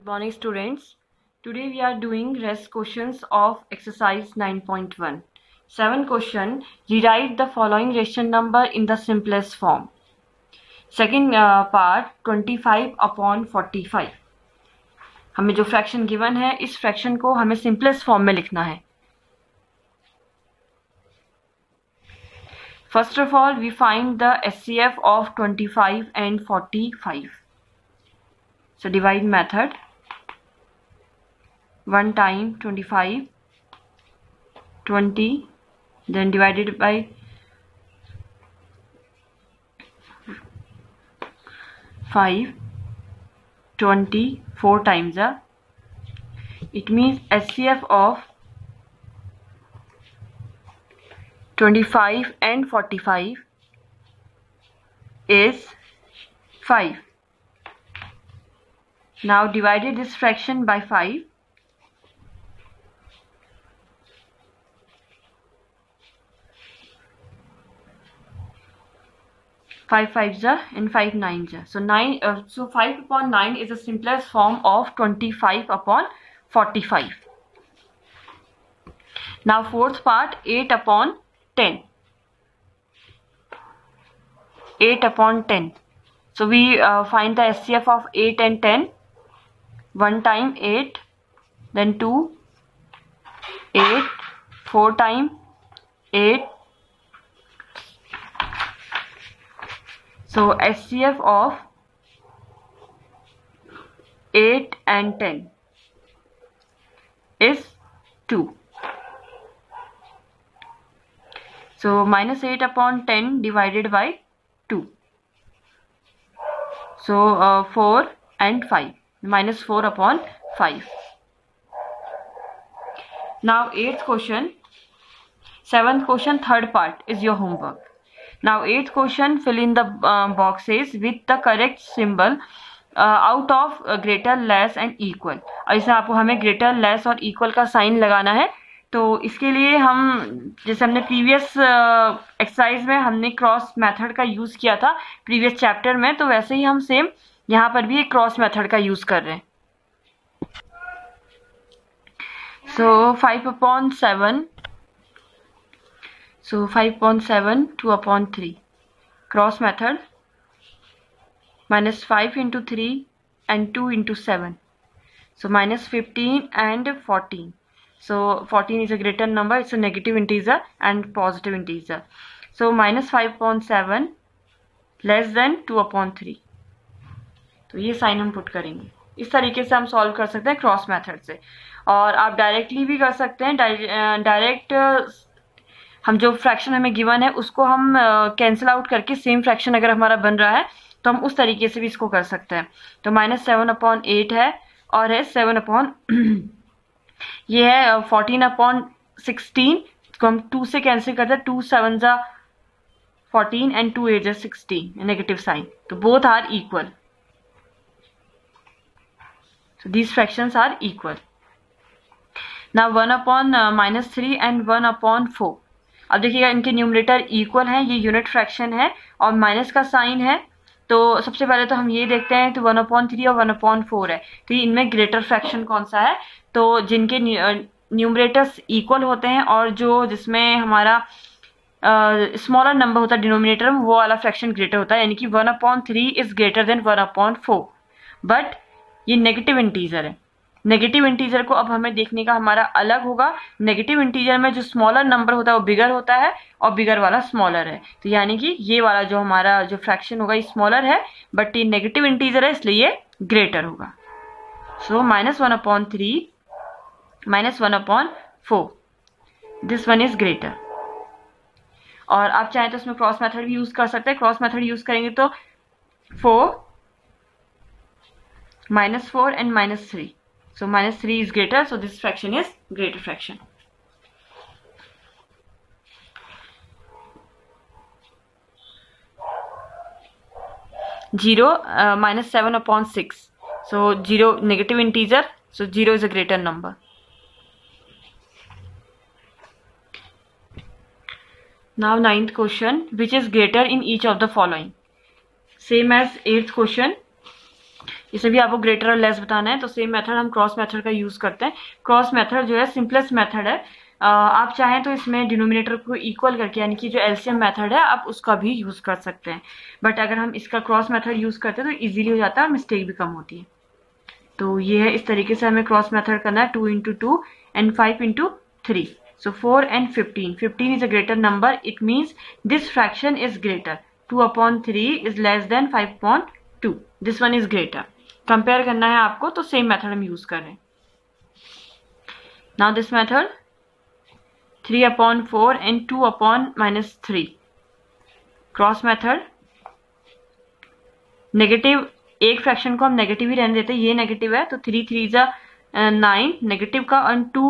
Good morning students. Today we are doing rest questions of exercise 9.1. 7 question. Rewrite the following ration number in the simplest form. Second part 25/45. हमें जो fraction given है इस fraction को हमें simplest form में लिखना है. First of all we find the SCF of 25 and 45. So divide method. 1 time 25, 20, then divided by 5, 20, 4 times. It means SCF of 25 and 45 is 5. Now divided this fraction by 5. 5 5s and 5 9s. So 5/9 is the simplest form of 25/45. Now fourth part 8/10. 8/10. So we find the SCF of 8 and 10. 1 time 8, then 2, 8, 4 time 8. So SCF of 8 and 10 is 2. So minus 8/10 divided by 2. So 4 and 5. Minus 4/5. Now 8th question. 7th question, third part is your homework. Now 8th question, fill in the boxes with the correct symbol out of greater, less and equal. और इसमें आपको हमें greater, less और equal का sign लगाना है. तो इसके लिए हम जैसे हमने प्रीवियस एक्सरसाइज में हमने क्रॉस मेथड का यूज़ किया था प्रीवियस चैप्टर में, तो वैसे ही हम सेम यहाँ पर भी एक क्रॉस मेथड का यूज़ कर रहे हैं. सो 5/7. So 5/7, 2/3. Cross method. Minus 5 into 3 and 2 into 7. So minus 15 and 14. So 14 is a greater number. It's a negative integer and positive integer. So minus 5/7 less than 2/3. तो ये साइन हम पुट करेंगे. इस तरीके से हम सॉल्व कर सकते हैं क्रॉस मेथड से. और आप डायरेक्टली भी कर सकते हैं. डायरेक्ट हम जो फ्रैक्शन हमें गिवन है उसको हम कैंसिल आउट करके सेम फ्रैक्शन अगर हमारा बन रहा है तो हम उस तरीके से भी इसको कर सकते हैं. तो -7/8 है और है 7 ये है 14/16 को हम 2 से कैंसिल करते हैं. 2 7 14 एंड 2 8 16 नेगेटिव साइन. तो both are equal. So these fractions are equal. Now 1/-3 and 1/4. अब देखिएगा इनके न्यूमरेटर इक्वल हैं. ये यूनिट फ्रैक्शन है और माइनस का साइन है. तो सबसे पहले तो हम ये देखते हैं. तो 1/3 और 1/4 है. तो ये इनमें ग्रेटर फ्रैक्शन कौन सा है? तो जिनके न्यूमरेटर्स इक्वल होते हैं और जो जिसमें हमारा स्मॉलर नंबर होता है डिनोमिनेटर में, वो वाला फ्रैक्शन ग्रेटर होता है. यानी कि 1/3 इज ग्रेटर देन 1/4. बट ये नेगेटिव इंटीजर है. नेगेटिव इंटीजर को अब हमें देखने का हमारा अलग होगा. नेगेटिव इंटीजर में जो स्मॉलर नंबर होता है वो बिगर होता है और बिगर वाला स्मॉलर है. तो यानी कि ये वाला जो हमारा जो फ्रैक्शन होगा ये स्मॉलर है बट ये नेगेटिव इंटीजर है इसलिए ये ग्रेटर होगा. सो -1/3 -1/4 दिस वन इज ग्रेटर. और आप चाहें तो इसमें क्रॉस मेथड भी यूज कर सकते हैं. क्रॉस मेथड यूज करेंगे तो 4 -4 and -3. So -3 is greater, so this fraction is greater fraction. -7/6. So 0 negative integer, so 0 is a greater number. Now 9th question, which is greater in each of the following? Same as 8th question. इसे भी आपको greater और less बताना है तो same method हम cross method का use करते हैं। क्रॉस मेथड जो है सिंपलेस्ट मेथड है। आप चाहें तो इसमें डिनोमिनेटर को इक्वल करके यानी कि जो एलसीएम मेथड है आप उसका भी यूज कर सकते हैं, बट अगर हम इसका क्रॉस मेथड यूज करते हैं तो इजीली हो जाता है और मिस्टेक भी कम होती है। तो ये है, इस तरीके से हमें क्रॉस मेथड करना है 2 into 2 and 5 into 3. So 4 and 15. 15 is a greater number. It means this fraction is greater. 2 upon 3 is less than 5 upon 2. This one is greater. Compare करना है आपको तो सेम मेथड हम यूज कर रहे हैं। Now this method 3 upon 4 and 2 upon -3. Cross method negative एक fraction को हम नेगेटिव ही रहने देते हैं, ये नेगेटिव है तो 3 3 जा 9 नेगेटिव का और 2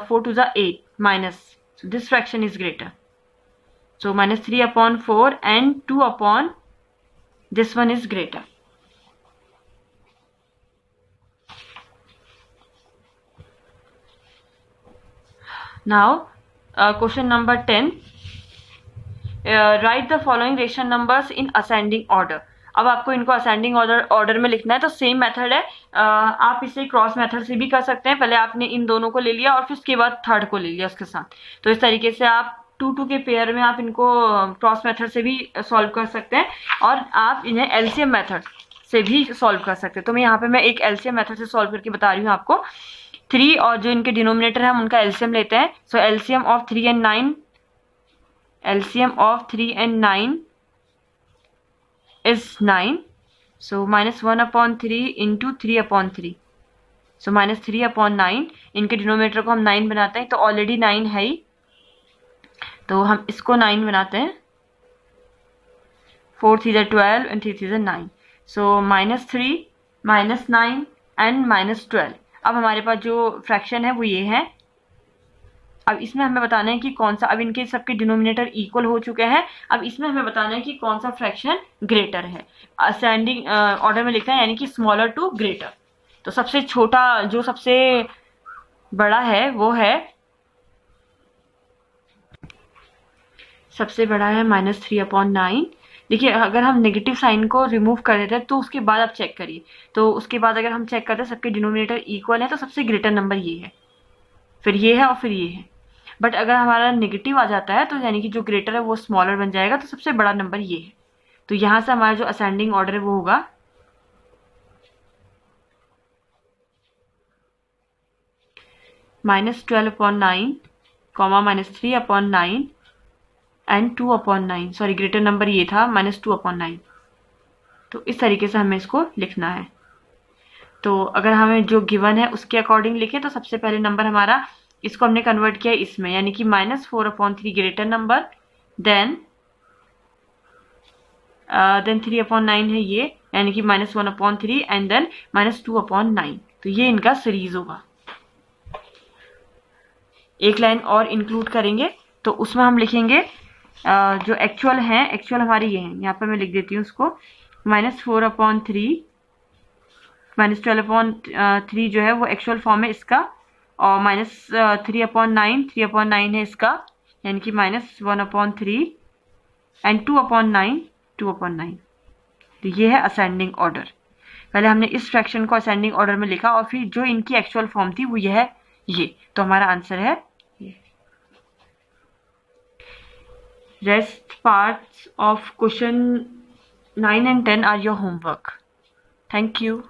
4 2 जा 8 minus, so this fraction is greater. So -3 upon 4 and 2 upon this one is greater. Now question number 10. Write the following ration numbers in ascending order. अब आपको इनको असेंडिंग ऑर्डर में लिखना है तो सेम मेथड है। आप इसे क्रॉस मेथड से भी कर सकते हैं। पहले आपने इन दोनों को ले लिया और फिर उसके बाद थर्ड को ले लिया उसके साथ, तो इस तरीके से आप 2 के पेयर में आप इनको क्रॉस मेथड से भी सॉल्व कर सकते हैं और आप इन्हें एलसीएम मेथड से भी सॉल्व कर सकते हैं। तो मैं यहाँ पे एक एलसीएम मेथड से सॉल्व करके बता रही हूँ आपको। 3 और जो इनके डिनोमिनेटर है हम उनका एलसीएम लेते हैं। सो LCM of 3 and 9, LCM of 3 and 9 is 9. So -1 upon 3 into 3 upon 3. So -3 upon 9. इनके डिनोमिनेटर को हम 9 बनाते हैं तो ऑलरेडी 9 है ही, तो हम इसको 9 बनाते हैं। 4 3 12 and 3 3 9. So -3 -9 and -12. अब हमारे पास जो फ्रैक्शन है वो ये है। अब इसमें हमें बताना है कि कौन सा, अब इनके सबके डिनोमिनेटर इक्वल हो चुके हैं। अब इसमें हमें बताना है कि कौन सा फ्रैक्शन ग्रेटर है। असेंडिंग ऑर्डर में लिखना है यानी कि स्मॉलर टू ग्रेटर। तो सबसे छोटा जो सबसे बड़ा है वो है, सबसे बड़ा है -3 upon 9। देखिए अगर हम नेगेटिव साइन को रिमूव कर देते हैं तो उसके बाद आप चेक करिए, तो उसके बाद अगर हम चेक करते हैं सबके डिनोमिनेटर इक्वल है तो सबसे ग्रेटर नंबर ये है, फिर ये है और फिर ये है। बट अगर हमारा नेगेटिव आ जाता है तो यानी कि जो ग्रेटर है वो स्मॉलर बन जाएगा, तो सबसे बड़ा नंबर ये है। तो यहां से हमारा जो असेंडिंग ऑर्डर है वो होगा -12 upon 9, -3 upon 9 and 2 upon 9। Sorry greater number ये था -2 upon 9। तो इस तरीके से हमें इसको लिखना है। तो अगर हमें जो गिवन है उसके अकॉर्डिंग लिखें तो सबसे पहले नंबर हमारा, इसको हमने कन्वर्ट किया इसमें यानी कि -4 upon 3 greater number, then 3 upon 9 है ये यानी कि -1 upon 3 एंड देन -2 upon 9। तो ये इनका सीरीज होगा। एक लाइन और इंक्लूड करेंगे तो उसमें हम लिखेंगे जो एक्चुअल है, एक्चुअल हमारी ये है, यहाँ पर मैं लिख देती हूँ उसको -4 upon 3 -12 upon 3 जो है वो एक्चुअल फॉर्म है इसका, और -3 upon 9 3 upon 9 है इसका यानी कि -1 upon 3 एंड 2 upon 9 2 upon 9। तो ये है असेंडिंग ऑर्डर। पहले हमने इस फ्रैक्शन को असेंडिंग ऑर्डर में लिखा और फिर जो इनकी एक्चुअल फॉर्म थी वो ये है ये। तो हमारा आंसर है ये। Rest parts of question 9 and 10 are your homework. Thank you.